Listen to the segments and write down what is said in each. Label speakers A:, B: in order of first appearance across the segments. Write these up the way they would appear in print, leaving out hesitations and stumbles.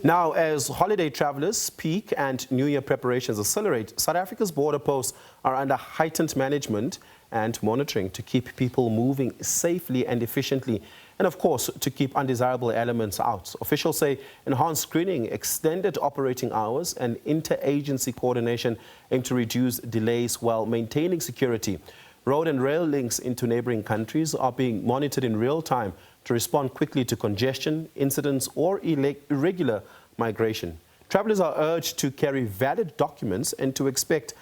A: Now, as holiday travelers peak and New Year preparations accelerate, South Africa's border posts are under heightened management and monitoring to keep people moving safely and efficiently, and of course, to keep undesirable elements out. Officials say enhanced screening, extended operating hours, and interagency coordination aim to reduce delays while maintaining security. Road and rail links into neighboring countries are being monitored in real time to respond quickly to congestion, incidents, or irregular migration. Travelers are urged to carry valid documents and to expect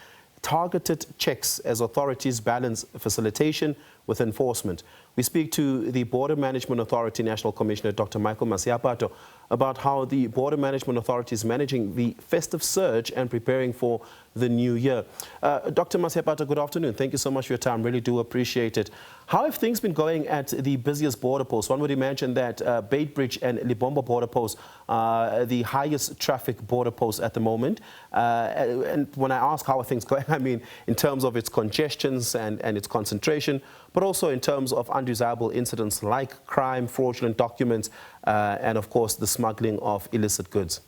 A: targeted checks as authorities balance facilitation with enforcement. We speak to the Border Management Authority National Commissioner, Dr. Michael Masiapato, about how the Border Management Authority is managing the festive surge and preparing for the new year. Dr. Masiapato, good afternoon. Thank you so much for your time. Really do appreciate it. How have things been going at the busiest border posts? One would imagine that Beitbridge and Libombo border posts are the highest traffic border posts at the moment. And when I ask how are things going, I mean in terms of its congestions and its concentration, but also in terms of undesirable incidents like crime, fraudulent documents, and of course the smuggling of illicit goods.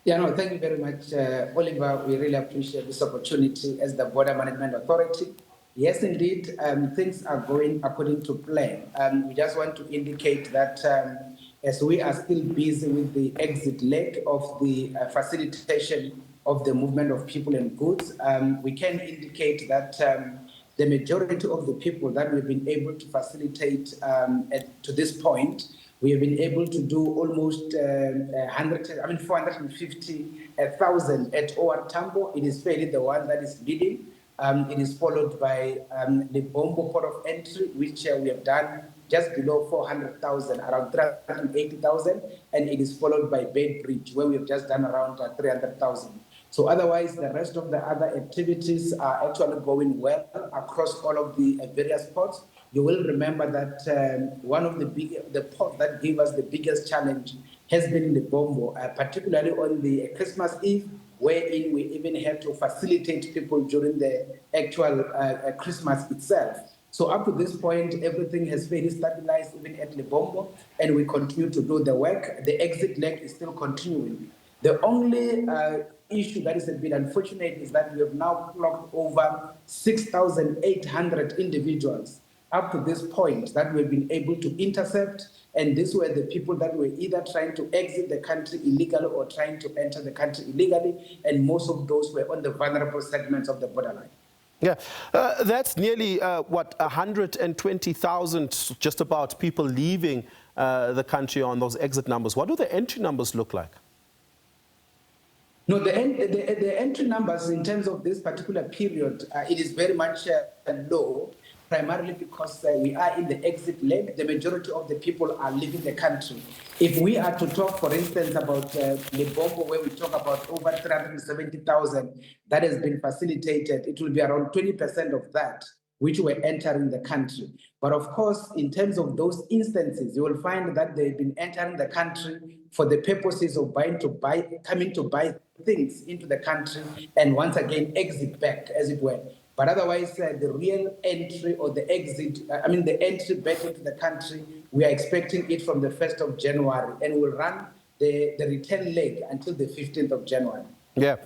B: Yeah, no, thank you very much, Oliver. We really appreciate this opportunity as the Border Management Authority. Yes, indeed, things are going according to plan. We just want to indicate that as we are still busy with the exit leg of the facilitation of the movement of people and goods, we can indicate that the majority of the people that we've been able to facilitate to this point, we have been able to do almost 450,000 at OR Tambo. It is fairly the one that is leading. It is followed by the Bombo port of entry, which we have done just below 400,000, around 380,000, and it is followed by Beitbridge, where we have just done around 300,000. So otherwise, the rest of the other activities are actually going well across all of the various ports. You will remember that one of the ports that gave us the biggest challenge has been the Bombo, particularly on the Christmas Eve, wherein we even had to facilitate people during the actual Christmas itself. So up to this point, everything has very stabilized, even at Libombo, and we continue to do the work. The exit leg is still continuing. The only issue that is a bit unfortunate is that we have now clocked over 6,800 individuals up to this point that we've been able to intercept, and these were the people that were either trying to exit the country illegally or trying to enter the country illegally, and most of those were on the vulnerable segments of the borderline.
A: Yeah, that's nearly, 120,000 just about people leaving the country on those exit numbers. What do the entry numbers look like?
B: No, the entry numbers in terms of this particular period, it is very much low, primarily because we are in the exit leg. The majority of the people are leaving the country. If we are to talk, for instance, about Libombo, where we talk about over 370,000 that has been facilitated, it will be around 20% of that which were entering the country. But of course, in terms of those instances, you will find that they've been entering the country for the purposes of coming to buy things into the country and once again exit back, as it were. But otherwise, the real entry or the exit, the entry back into the country, we are expecting it from the 1st of January, and we'll run the return leg until the 15th of January.
A: Yeah.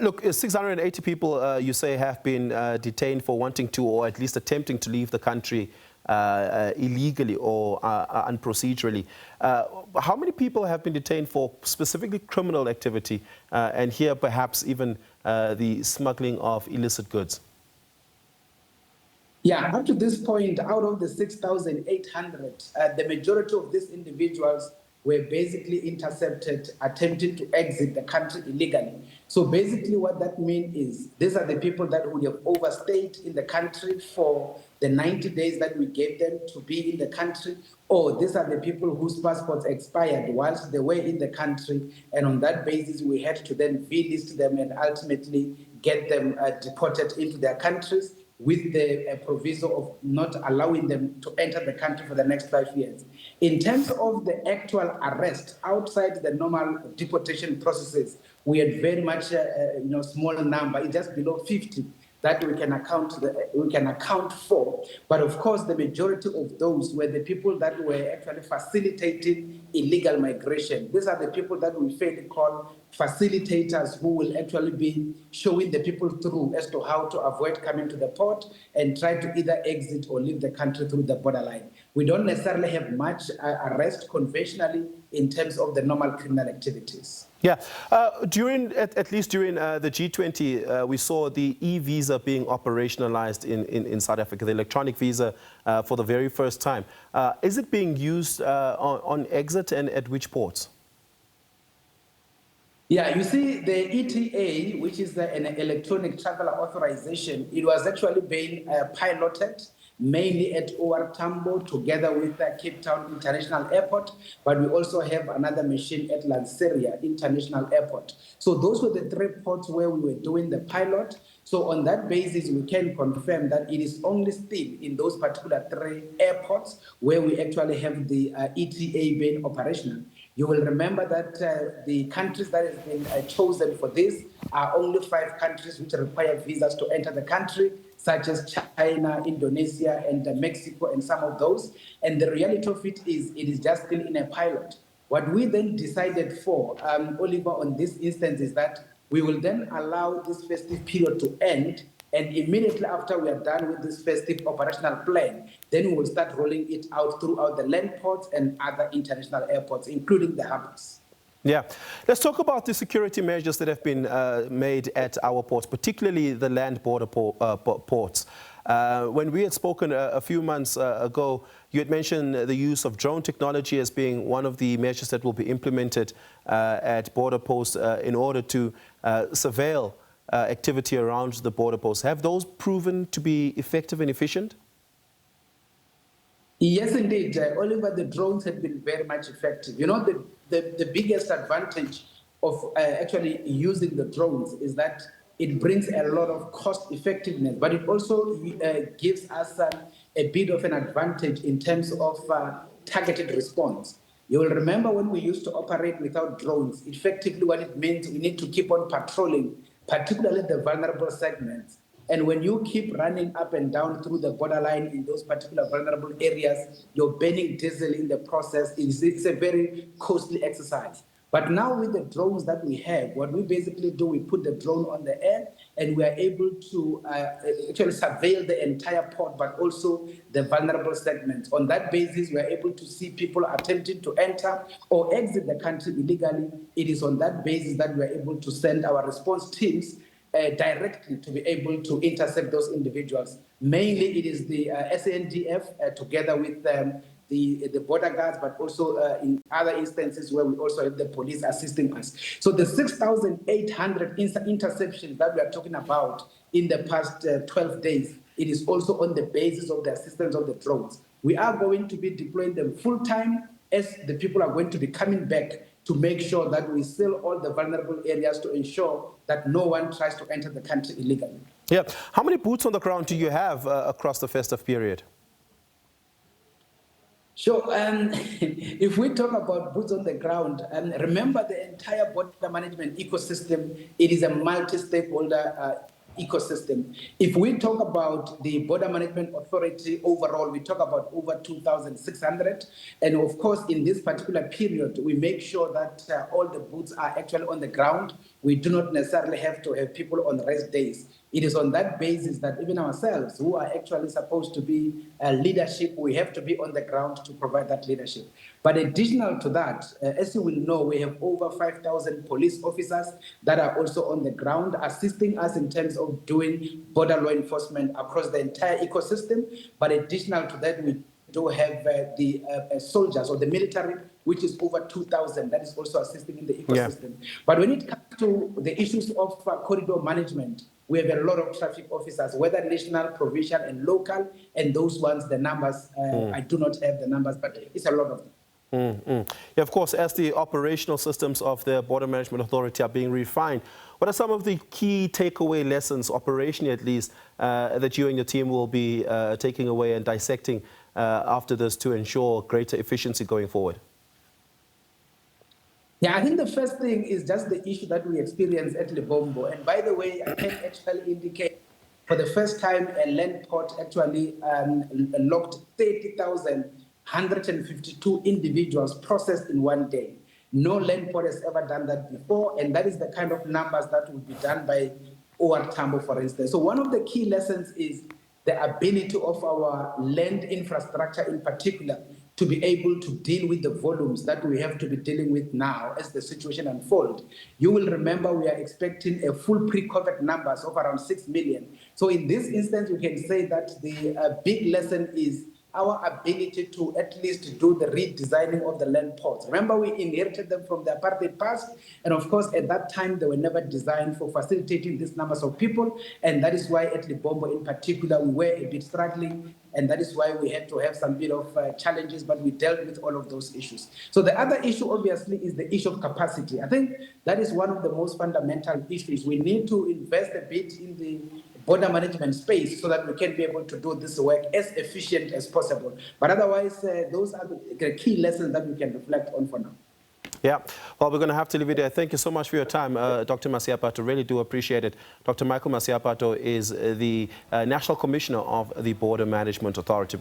A: Look, 680 people, you say, have been detained for wanting to, or at least attempting to leave the country illegally or unprocedurally. How many people have been detained for specifically criminal activity, and here perhaps even the smuggling of illicit goods?
B: Yeah, up to this point, out of the 6,800, the majority of these individuals were basically intercepted attempting to exit the country illegally. So basically what that means is these are the people that would have overstayed in the country for the 90 days that we gave them to be in the country, or these are the people whose passports expired whilst they were in the country, and on that basis we had to then delist them and ultimately get them deported into their countries, with the proviso of not allowing them to enter the country for the next 5 years. In terms of the actual arrest outside the normal deportation processes, we had very much small number, it's just below 50 that we can account for. But of course, the majority of those were the people that were actually facilitating illegal migration. These are the people that we fairly call facilitators, who will actually be showing the people through as to how to avoid coming to the port and try to either exit or leave the country through the borderline. We don't necessarily have much arrest conventionally in terms of the normal criminal activities.
A: Yeah, at least during the G20, we saw the e-visa being operationalized in South Africa, the electronic visa for the very first time. Is it being used on exit, and at which ports?
B: Yeah, you see, the ETA, which is an electronic traveler authorization, it was actually being piloted mainly at OR Tambo together with Cape Town International Airport, but we also have another machine at Lanseria International Airport. So those were the three ports where we were doing the pilot. So on that basis, we can confirm that it is only still in those particular three airports where we actually have the ETA being operational. You will remember that the countries that have been chosen for this are only 5 countries which require visas to enter the country, such as China, Indonesia, and Mexico, and some of those. And the reality of it is just still in a pilot. What we then decided for, Oliver, on this instance is that we will then allow this festive period to end, and immediately after we are done with this festive operational plan, then we will start rolling it out throughout the land ports and other international airports, including the harbors.
A: Yeah. Let's talk about the security measures that have been made at our ports, particularly the land border ports. When we had spoken a few months ago, you had mentioned the use of drone technology as being one of the measures that will be implemented at border posts in order to surveil activity around the border posts. Have those proven to be effective and efficient?
B: Yes, indeed. Oliver, the drones have been very much effective. You know, the biggest advantage of actually using the drones is that it brings a lot of cost effectiveness, but it also gives us a bit of an advantage in terms of targeted response. You will remember when we used to operate without drones, effectively what it means, we need to keep on patrolling, particularly the vulnerable segments. And when you keep running up and down through the borderline in those particular vulnerable areas, you're burning diesel in the process. It's a very costly exercise. But now with the drones that we have, what we basically do, we put the drone on the air and we are able to actually surveil the entire port, but also the vulnerable segments. On that basis, we are able to see people attempting to enter or exit the country illegally. It is on that basis that we are able to send our response teams directly to be able to intercept those individuals. Mainly it is the SANDF together with the border guards, but also in other instances where we also have the police assisting us. So the 6,800 interceptions that we are talking about in the past 12 days, it is also on the basis of the assistance of the drones. We are going to be deploying them full time as the people are going to be coming back to make sure that we seal all the vulnerable areas to ensure that no one tries to enter the country illegally.
A: Yeah. How many boots on the ground do you have across the festive period?
B: Sure. If we talk about boots on the ground, remember the entire border management ecosystem, it is a multi-stakeholder ecosystem. If we talk about the Border Management Authority overall, we talk about over 2,600. And of course, in this particular period, we make sure that all the boots are actually on the ground. We do not necessarily have to have people on rest days. It is on that basis that even ourselves, who are actually supposed to be leadership, we have to be on the ground to provide that leadership. But additional to that, as you will know, we have over 5,000 police officers that are also on the ground assisting us in terms of doing border law enforcement across the entire ecosystem. But additional to that, we do have the soldiers or the military, which is over 2,000, that is also assisting in the ecosystem. Yeah. But when it comes to the issues of corridor management, we have a lot of traffic officers, whether national, provincial, and local, and those ones, the numbers, I do not have the numbers, but it's a lot of them.
A: Yeah, of course, as the operational systems of the Border Management Authority are being refined, what are some of the key takeaway lessons, operationally at least, that you and your team will be taking away and dissecting after this to ensure greater efficiency going forward?
B: Yeah, I think the first thing is just the issue that we experienced at Lebombo. And by the way, I can actually indicate for the first time a land port actually locked 30,000 152 individuals processed in one day. No land port has ever done that before, and that is the kind of numbers that will be done by OR Tambo, for instance. So one of the key lessons is the ability of our land infrastructure in particular to be able to deal with the volumes that we have to be dealing with now as the situation unfolds. You will remember we are expecting a full pre-COVID numbers of around 6 million. So in this instance, you can say that the big lesson is our ability to at least do the redesigning of the land ports. Remember, we inherited them from the apartheid past, and of course, at that time, they were never designed for facilitating these numbers of people, and that is why at Libombo in particular, we were a bit struggling, and that is why we had to have some bit of challenges, but we dealt with all of those issues. So the other issue, obviously, is the issue of capacity. I think that is one of the most fundamental issues. We need to invest a bit in the border management space so that we can be able to do this work as efficient as possible. But otherwise, those are the key lessons that we can reflect on for now.
A: Yeah, well, we're going to have to leave it there. Thank you so much for your time, Dr. Masiapato. Really do appreciate it. Dr. Michael Masiapato is the National Commissioner of the Border Management Authority.